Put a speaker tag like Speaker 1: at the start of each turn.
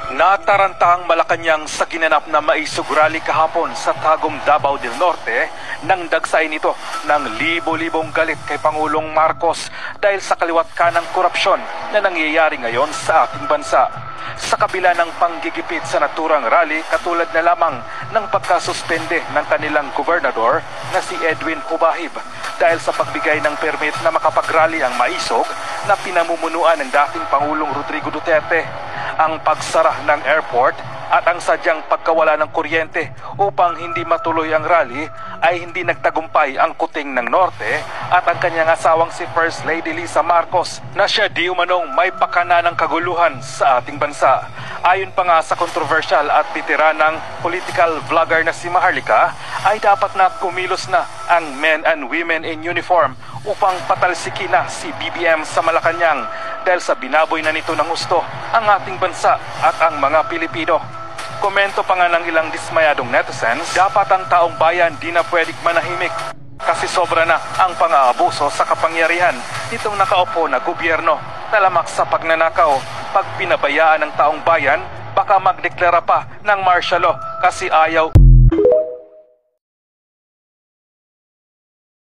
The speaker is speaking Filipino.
Speaker 1: Nataranta ang Malacanang sa ginanap na maisog rally kahapon sa Tagum, Davao del Norte nang dagsain ito ng libo-libong galit kay Pangulong Marcos dahil sa kaliwat kanang korupsyon na nangyayari ngayon sa ating bansa. Sa kabila ng panggigipit sa naturang rally, katulad na lamang ng pagkasuspende ng kanilang gobernador na si Edwin Hubahib dahil sa pagbigay ng permit na makapag-rally ang maisog na pinamumunuan ng dating Pangulong Rodrigo Duterte. Ang pagsara ng airport at ang sadyang pagkawala ng kuryente upang hindi matuloy ang rally ay hindi nagtagumpay ang kuting ng Norte at ang kanyang asawang si First Lady Lisa Marcos na siya di umanong may pakana ng kaguluhan sa ating bansa. Ayon pa nga sa controversial at bitiranang political vlogger na si Maharlika, ay dapat na kumilos na ang men and women in uniform upang patalsikin na si BBM sa Malacanang dahil sa binaboy na nito ng gusto ang ating bansa at ang mga Pilipino. Komento pa nga ng ilang dismayadong netizens, dapat ang taong bayan di na pwedeng manahimik kasi sobra na ang pang-aabuso sa kapangyarihan nitong nakaupo na gobyerno. Talamak sa pagnanakaw, pag pinabayaan ng taong bayan, baka magdeklara pa ng martial law kasi ayaw